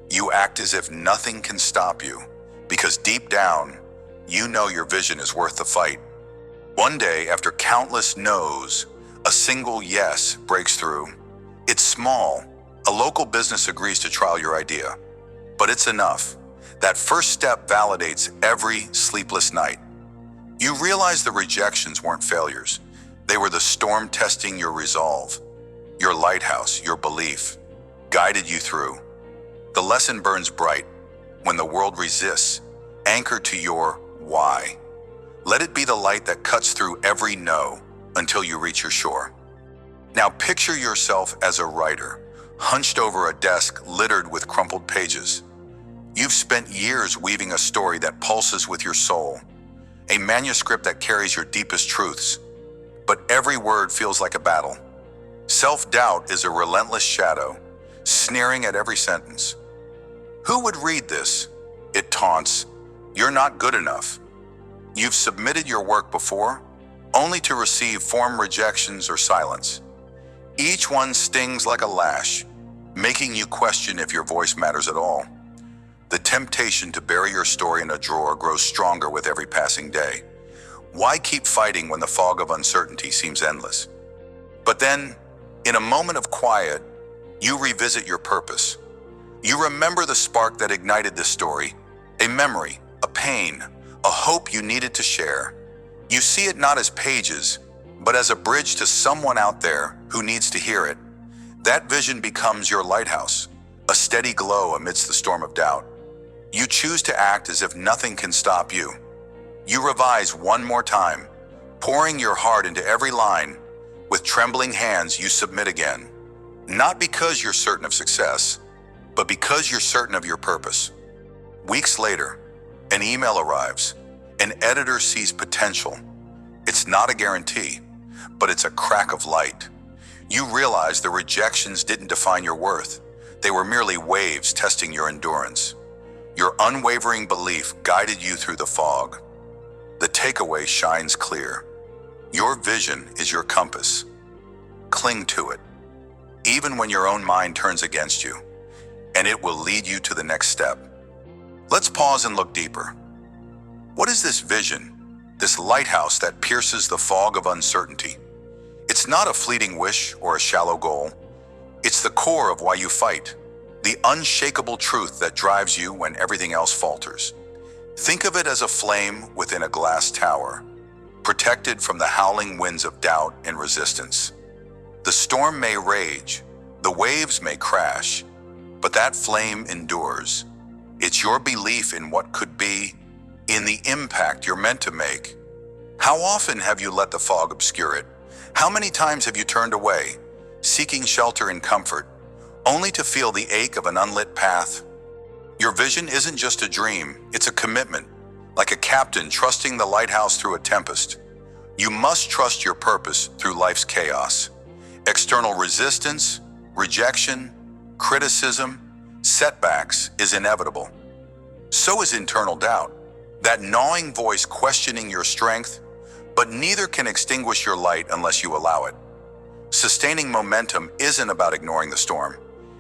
you act as if nothing can stop you, because deep down, you know your vision is worth the fight. One day, after countless no's, a single yes breaks through. It's small. A local business agrees to trial your idea. But it's enough. That first step validates every sleepless night. You realize the rejections weren't failures. They were the storm testing your resolve. Your lighthouse, your belief, guided you through. The lesson burns bright when the world resists, anchored to your why. Let it be the light that cuts through every no until you reach your shore. Now picture yourself as a writer, hunched over a desk littered with crumpled pages. You've spent years weaving a story that pulses with your soul, a manuscript that carries your deepest truths. But every word feels like a battle. Self-doubt is a relentless shadow, sneering at every sentence. Who would read this? It taunts. You're not good enough. You've submitted your work before, only to receive form rejections or silence. Each one stings like a lash, making you question if your voice matters at all. The temptation to bury your story in a drawer grows stronger with every passing day. Why keep fighting when the fog of uncertainty seems endless? But then, in a moment of quiet, you revisit your purpose. You remember the spark that ignited this story, a memory, a pain, a hope you needed to share. You see it not as pages, but as a bridge to someone out there who needs to hear it. That vision becomes your lighthouse, a steady glow amidst the storm of doubt. You choose to act as if nothing can stop you. You revise one more time, pouring your heart into every line. With trembling hands, you submit again. Not because you're certain of success, but because you're certain of your purpose. Weeks later, an email arrives. An editor sees potential. It's not a guarantee, but it's a crack of light. You realize the rejections didn't define your worth. They were merely waves testing your endurance. Your unwavering belief guided you through the fog. The takeaway shines clear. Your vision is your compass. Cling to it, even when your own mind turns against you, and it will lead you to the next step. Let's pause and look deeper. What is this vision, this lighthouse that pierces the fog of uncertainty? It's not a fleeting wish or a shallow goal. It's the core of why you fight, the unshakable truth that drives you when everything else falters. Think of it as a flame within a glass tower, protected from the howling winds of doubt and resistance. The storm may rage, the waves may crash, but that flame endures. It's your belief in what could be, in the impact you're meant to make. How often have you let the fog obscure it, How many times have you turned away, seeking shelter and comfort, only to feel the ache of an unlit path? Your vision isn't just a dream, it's a commitment, like a captain trusting the lighthouse through a tempest. You must trust your purpose through life's chaos. External resistance, rejection, criticism, setbacks is inevitable. So is internal doubt, that gnawing voice questioning your strength, but neither can extinguish your light unless you allow it. Sustaining momentum isn't about ignoring the storm.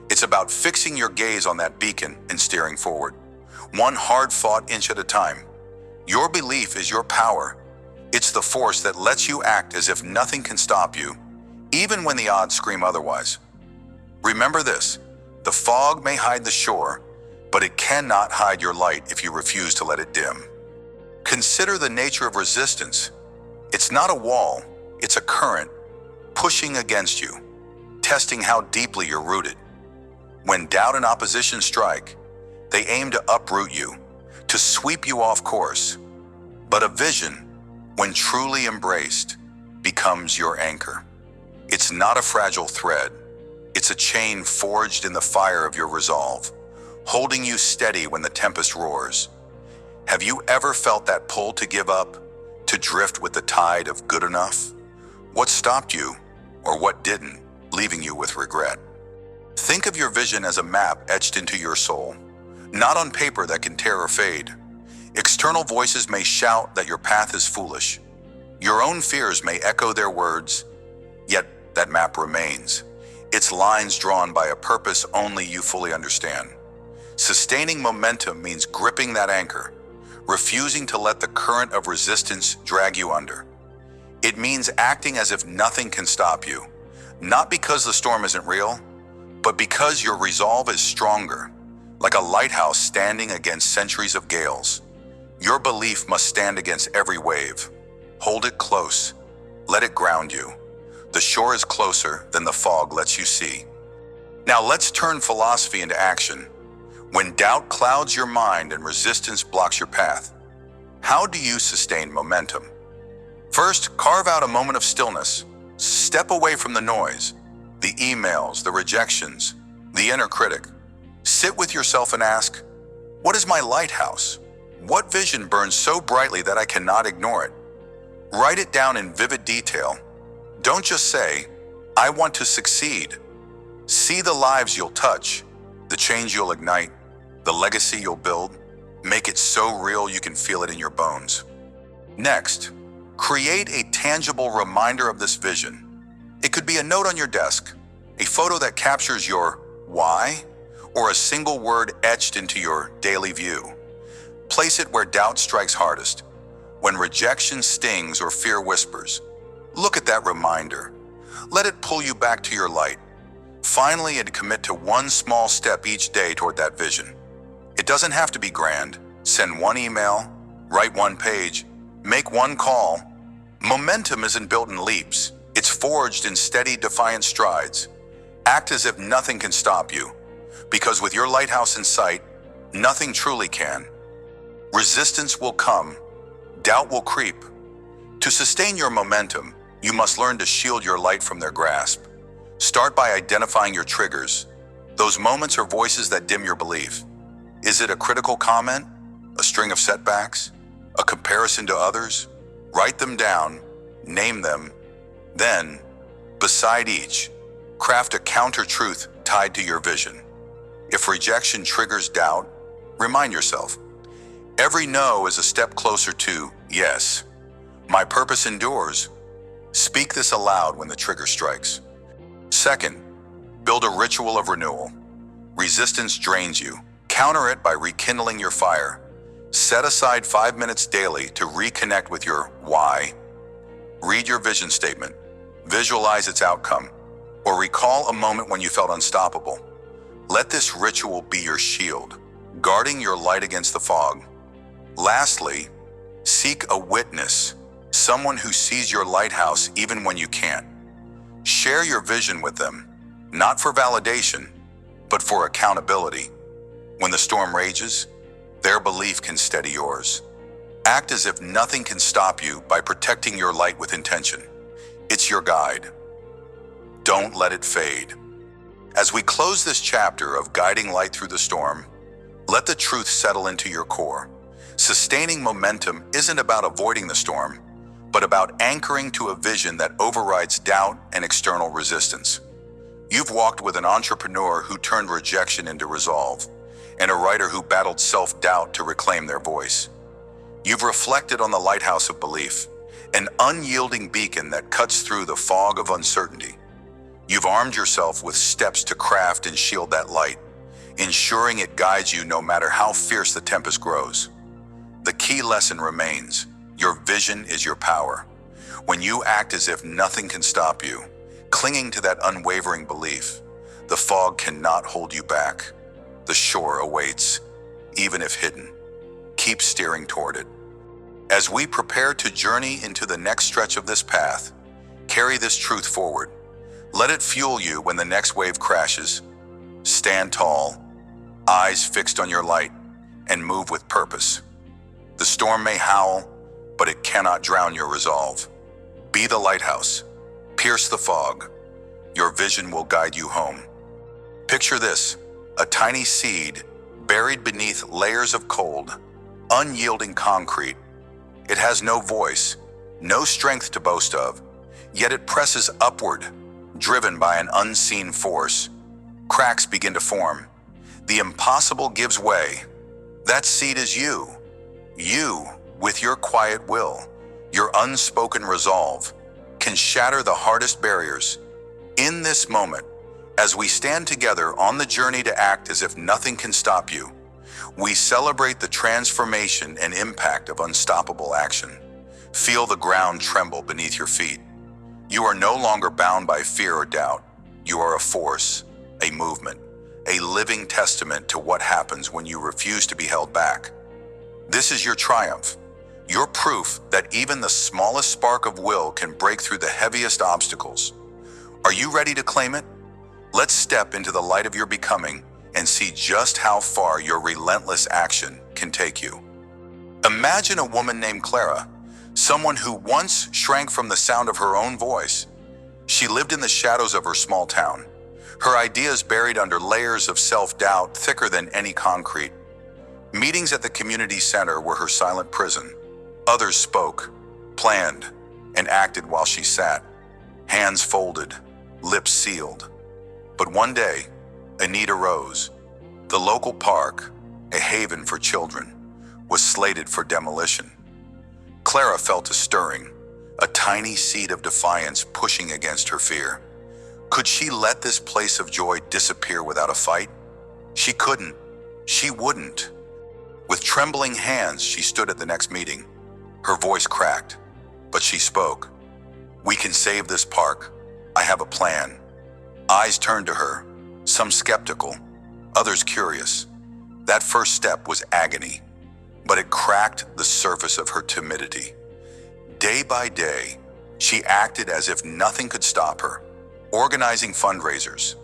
It's about fixing your gaze on that beacon and steering forward, one hard-fought inch at a time. Your belief is your power. It's the force that lets you act as if nothing can stop you, even when the odds scream otherwise. Remember this, the fog may hide the shore, but it cannot hide your light if you refuse to let it dim. Consider the nature of resistance. It's not a wall, it's a current, pushing against you, testing how deeply you're rooted. When doubt and opposition strike, they aim to uproot you, to sweep you off course. But a vision, when truly embraced, becomes your anchor. It's not a fragile thread. It's a chain forged in the fire of your resolve, holding you steady when the tempest roars. Have you ever felt that pull to give up, to drift with the tide of good enough? What stopped you, or what didn't, leaving you with regret? Think of your vision as a map etched into your soul, not on paper that can tear or fade. External voices may shout that your path is foolish. Your own fears may echo their words, yet that map remains. Its lines drawn by a purpose only you fully understand. Sustaining momentum means gripping that anchor, refusing to let the current of resistance drag you under. It means acting as if nothing can stop you, not because the storm isn't real, but because your resolve is stronger, like a lighthouse standing against centuries of gales. Your belief must stand against every wave. Hold it close. Let it ground you. The shore is closer than the fog lets you see. Now let's turn philosophy into action. When doubt clouds your mind and resistance blocks your path, how do you sustain momentum? First, carve out a moment of stillness. Step away from the noise, the emails, the rejections, the inner critic. Sit with yourself and ask, what is my lighthouse? What vision burns so brightly that I cannot ignore it? Write it down in vivid detail. Don't just say, I want to succeed. See the lives you'll touch, the change you'll ignite, the legacy you'll build. Make it so real you can feel it in your bones. Next, create a tangible reminder of this vision. It could be a note on your desk, a photo that captures your why, or a single word etched into your daily view. Place it where doubt strikes hardest, when rejection stings or fear whispers. Look at that reminder. Let it pull you back to your light. Finally, and commit to one small step each day toward that vision. It doesn't have to be grand. Send one email, write one page, make one call. Momentum isn't built in leaps. It's forged in steady, defiant strides. Act as if nothing can stop you, because with your lighthouse in sight, nothing truly can. Resistance will come. Doubt will creep. To sustain your momentum, you must learn to shield your light from their grasp. Start by identifying your triggers, those moments or voices that dim your belief. Is it a critical comment? A string of setbacks? A comparison to others? Write them down, name them, then, beside each, craft a counter-truth tied to your vision. If rejection triggers doubt, remind yourself, every no is a step closer to yes. My purpose endures. Speak this aloud when the trigger strikes. Second, build a ritual of renewal. Resistance drains you. Counter it by rekindling your fire. Set aside 5 minutes daily to reconnect with your why. Read your vision statement. Visualize its outcome, or recall a moment when you felt unstoppable. Let this ritual be your shield, guarding your light against the fog. Lastly, seek a witness, someone who sees your lighthouse even when you can't. Share your vision with them, not for validation, but for accountability. When the storm rages, their belief can steady yours. Act as if nothing can stop you by protecting your light with intention. It's your guide. Don't let it fade. As we close this chapter of guiding light through the storm, let the truth settle into your core. Sustaining momentum isn't about avoiding the storm, but about anchoring to a vision that overrides doubt and external resistance. You've walked with an entrepreneur who turned rejection into resolve, and a writer who battled self-doubt to reclaim their voice. You've reflected on the lighthouse of belief, an unyielding beacon that cuts through the fog of uncertainty. You've armed yourself with steps to craft and shield that light, ensuring it guides you no matter how fierce the tempest grows. The key lesson remains: your vision is your power. When you act as if nothing can stop you, clinging to that unwavering belief, the fog cannot hold you back. The shore awaits, even if hidden. Keep steering toward it. As we prepare to journey into the next stretch of this path, carry this truth forward. Let it fuel you when the next wave crashes. Stand tall, eyes fixed on your light, and move with purpose. The storm may howl, but it cannot drown your resolve. Be the lighthouse. Pierce the fog. Your vision will guide you home. Picture this: a tiny seed buried beneath layers of cold, unyielding concrete. It has no voice, no strength to boast of, yet it presses upward, driven by an unseen force. Cracks begin to form. The impossible gives way. That seed is you. You, with your quiet will, your unspoken resolve, can shatter the hardest barriers. In this moment, as we stand together on the journey to act as if nothing can stop you, we celebrate the transformation and impact of unstoppable action. Feel the ground tremble beneath your feet. You are no longer bound by fear or doubt. You are a force, a movement, a living testament to what happens when you refuse to be held back. This is your triumph, your proof that even the smallest spark of will can break through the heaviest obstacles. Are you ready to claim it? Let's step into the light of your becoming and see just how far your relentless action can take you. Imagine a woman named Clara, someone who once shrank from the sound of her own voice. She lived in the shadows of her small town, her ideas buried under layers of self-doubt thicker than any concrete. Meetings at the community center were her silent prison. Others spoke, planned, and acted while she sat, hands folded, lips sealed. But one day, a need arose. The local park, a haven for children, was slated for demolition. Clara felt a stirring, a tiny seed of defiance pushing against her fear. Could she let this place of joy disappear without a fight? She couldn't. She wouldn't. With trembling hands, she stood at the next meeting. Her voice cracked, but she spoke. "We can save this park. I have a plan." Eyes turned to her, some skeptical, others curious. That first step was agony, but it cracked the surface of her timidity. Day by day, she acted as if nothing could stop her, organizing fundraisers,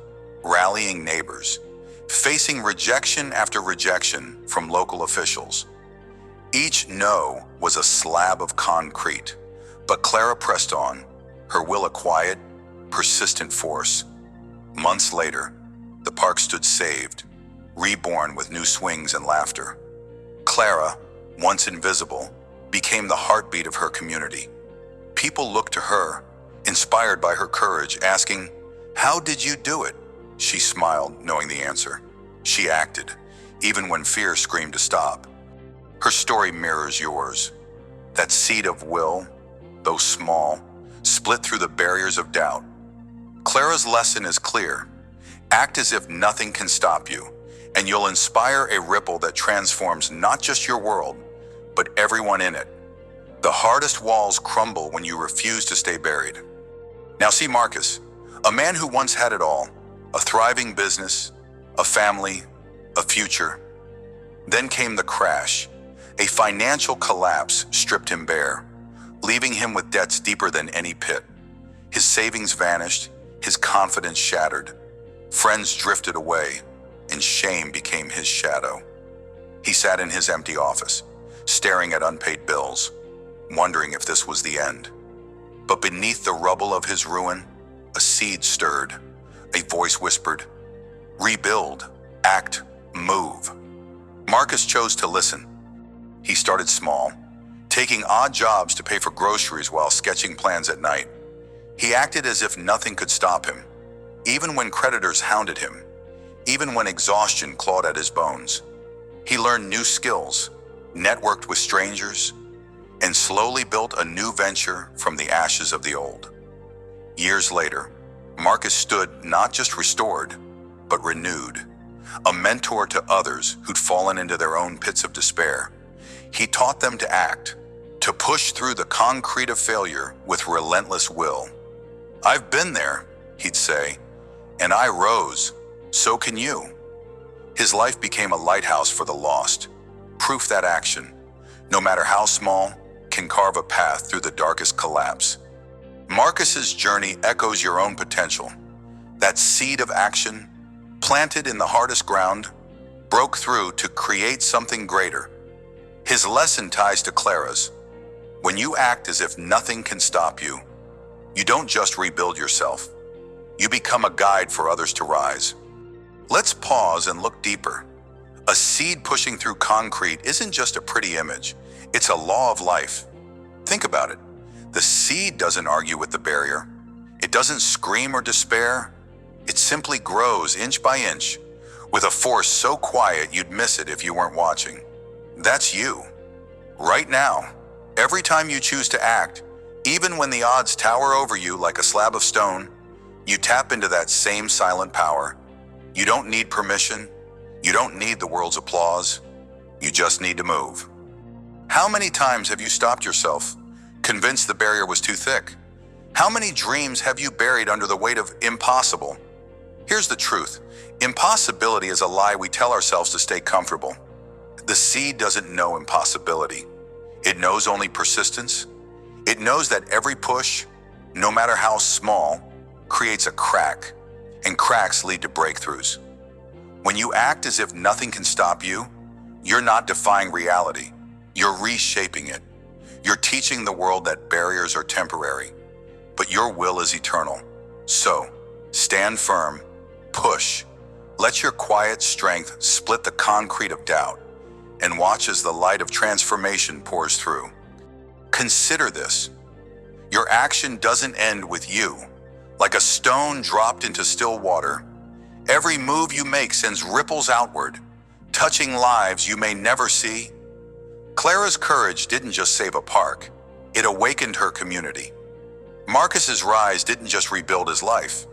rallying neighbors, facing rejection after rejection from local officials. Each no was a slab of concrete, but Clara pressed on, her will a quiet, persistent force. Months later, the park stood saved, reborn with new swings and laughter. Clara, once invisible, became the heartbeat of her community. People looked to her, inspired by her courage, asking, "How did you do it?" She smiled, knowing the answer. She acted, even when fear screamed to stop. Her story mirrors yours. That seed of will, though small, split through the barriers of doubt. Clara's lesson is clear. Act as if nothing can stop you, and you'll inspire a ripple that transforms not just your world, but everyone in it. The hardest walls crumble when you refuse to stay buried. Now see Marcus, a man who once had it all, a thriving business, a family, a future. Then came the crash. A financial collapse stripped him bare, leaving him with debts deeper than any pit. His savings vanished, his confidence shattered. Friends drifted away, and shame became his shadow. He sat in his empty office, staring at unpaid bills, wondering if this was the end. But beneath the rubble of his ruin, a seed stirred. A voice whispered, "Rebuild, act, move." Marcus chose to listen. He started small, taking odd jobs to pay for groceries while sketching plans at night. He acted as if nothing could stop him, even when creditors hounded him, even when exhaustion clawed at his bones. He learned new skills, networked with strangers, and slowly built a new venture from the ashes of the old. Years later, Marcus stood not just restored, but renewed, a mentor to others who'd fallen into their own pits of despair. He taught them to act, to push through the concrete of failure with relentless will. "I've been there," he'd say, "and I rose. So can you." His life became a lighthouse for the lost, proof that action, no matter how small, can carve a path through the darkest collapse. Marcus's journey echoes your own potential. That seed of action, planted in the hardest ground, broke through to create something greater. His lesson ties to Clara's. When you act as if nothing can stop you, you don't just rebuild yourself. You become a guide for others to rise. Let's pause and look deeper. A seed pushing through concrete isn't just a pretty image. It's a law of life. Think about it. The seed doesn't argue with the barrier. It doesn't scream or despair. It simply grows inch by inch, with a force so quiet you'd miss it if you weren't watching. That's you. Right now, every time you choose to act, even when the odds tower over you like a slab of stone, you tap into that same silent power. You don't need permission. You don't need the world's applause. You just need to move. How many times have you stopped yourself, convinced the barrier was too thick? How many dreams have you buried under the weight of impossible? Here's the truth. Impossibility is a lie we tell ourselves to stay comfortable. The seed doesn't know impossibility. It knows only persistence. It knows that every push, no matter how small, creates a crack, and cracks lead to breakthroughs. When you act as if nothing can stop you, you're not defying reality. You're reshaping it. You're teaching the world that barriers are temporary, but your will is eternal. So, stand firm, push. Let your quiet strength split the concrete of doubt, and watch as the light of transformation pours through. Consider this. Your action doesn't end with you. Like a stone dropped into still water, every move you make sends ripples outward, touching lives you may never see. Clara's courage didn't just save a park, it awakened her community. Marcus's rise didn't just rebuild his life,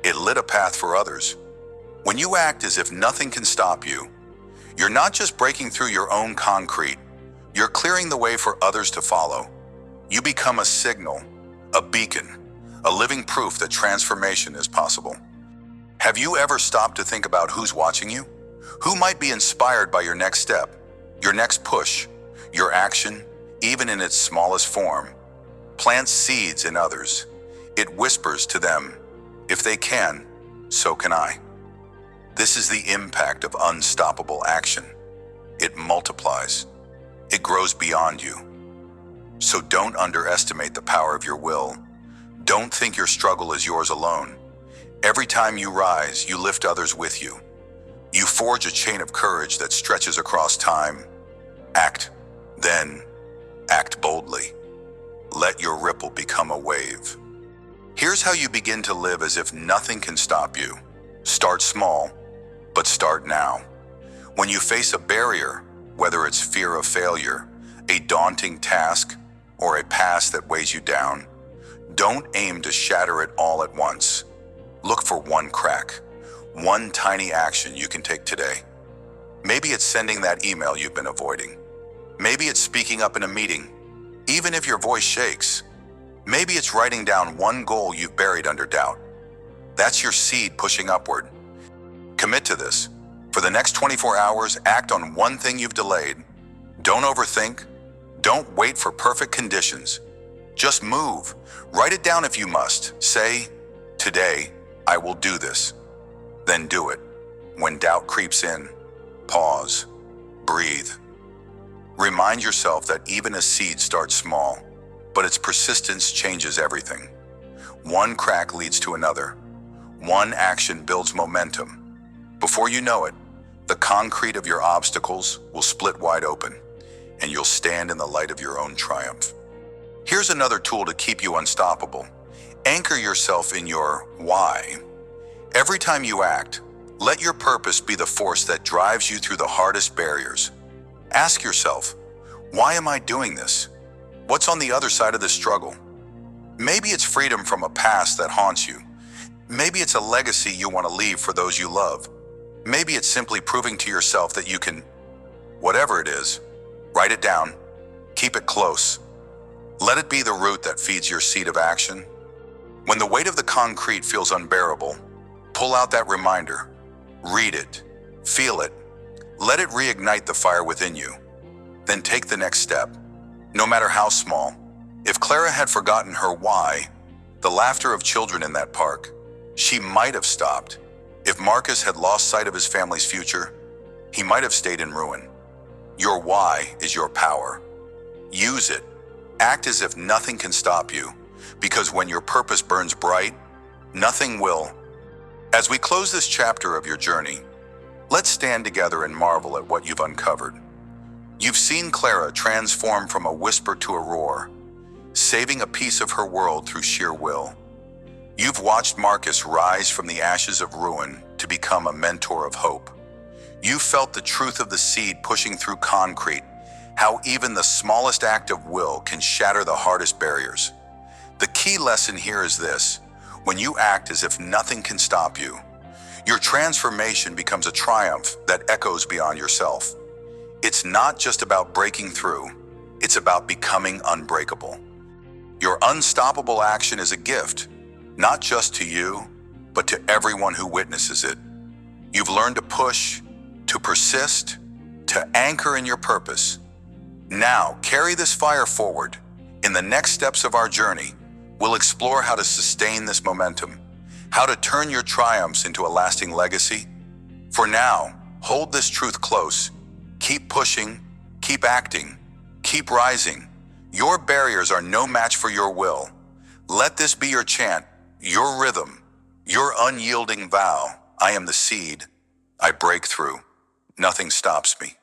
it lit a path for others. When you act as if nothing can stop you, you're not just breaking through your own concrete, you're clearing the way for others to follow. You become a signal, a beacon, a living proof that transformation is possible. Have you ever stopped to think about who's watching you? Who might be inspired by your next step, your next push? Your action, even in its smallest form, plants seeds in others. It whispers to them, if they can, so can I. This is the impact of unstoppable action. It multiplies. It grows beyond you. So don't underestimate the power of your will. Don't think your struggle is yours alone. Every time you rise, you lift others with you. You forge a chain of courage that stretches across time. Act. Then, act boldly. Let your ripple become a wave. Here's how you begin to live as if nothing can stop you. Start small, but start now. When you face a barrier, whether it's fear of failure, a daunting task, or a past that weighs you down, don't aim to shatter it all at once. Look for one crack, one tiny action you can take today. Maybe it's sending that email you've been avoiding. Maybe it's speaking up in a meeting, even if your voice shakes. Maybe it's writing down one goal you've buried under doubt. That's your seed pushing upward. Commit to this. For the next 24 hours, act on one thing you've delayed. Don't overthink. Don't wait for perfect conditions. Just move. Write it down if you must. Say, today, I will do this. Then do it. When doubt creeps in, pause. Breathe. Remind yourself that even a seed starts small, but its persistence changes everything. One crack leads to another. One action builds momentum. Before you know it, the concrete of your obstacles will split wide open, and you'll stand in the light of your own triumph. Here's another tool to keep you unstoppable. Anchor yourself in your why. Every time you act, let your purpose be the force that drives you through the hardest barriers. Ask yourself, why am I doing this? What's on the other side of this struggle? Maybe it's freedom from a past that haunts you. Maybe it's a legacy you want to leave for those you love. Maybe it's simply proving to yourself that you can. Whatever it is, write it down, keep it close. Let it be the root that feeds your seed of action. When the weight of the concrete feels unbearable, pull out that reminder, read it, feel it, let it reignite the fire within you. Then take the next step, no matter how small. If Clara had forgotten her why, the laughter of children in that park, she might have stopped. If Marcus had lost sight of his family's future, he might have stayed in ruin. Your why is your power. Use it. Act as if nothing can stop you, because when your purpose burns bright, nothing will. As we close this chapter of your journey, let's stand together and marvel at what you've uncovered. You've seen Clara transform from a whisper to a roar, saving a piece of her world through sheer will. You've watched Marcus rise from the ashes of ruin to become a mentor of hope. You felt the truth of the seed pushing through concrete, how even the smallest act of will can shatter the hardest barriers. The key lesson here is this: when you act as if nothing can stop you, your transformation becomes a triumph that echoes beyond yourself. It's not just about breaking through, it's about becoming unbreakable. Your unstoppable action is a gift, not just to you, but to everyone who witnesses it. You've learned to push, to persist, to anchor in your purpose. Now, carry this fire forward. In the next steps of our journey, we'll explore how to sustain this momentum, how to turn your triumphs into a lasting legacy. For now, hold this truth close. Keep pushing, keep acting, keep rising. Your barriers are no match for your will. Let this be your chant, your rhythm, your unyielding vow. I am the seed. I break through. Nothing stops me.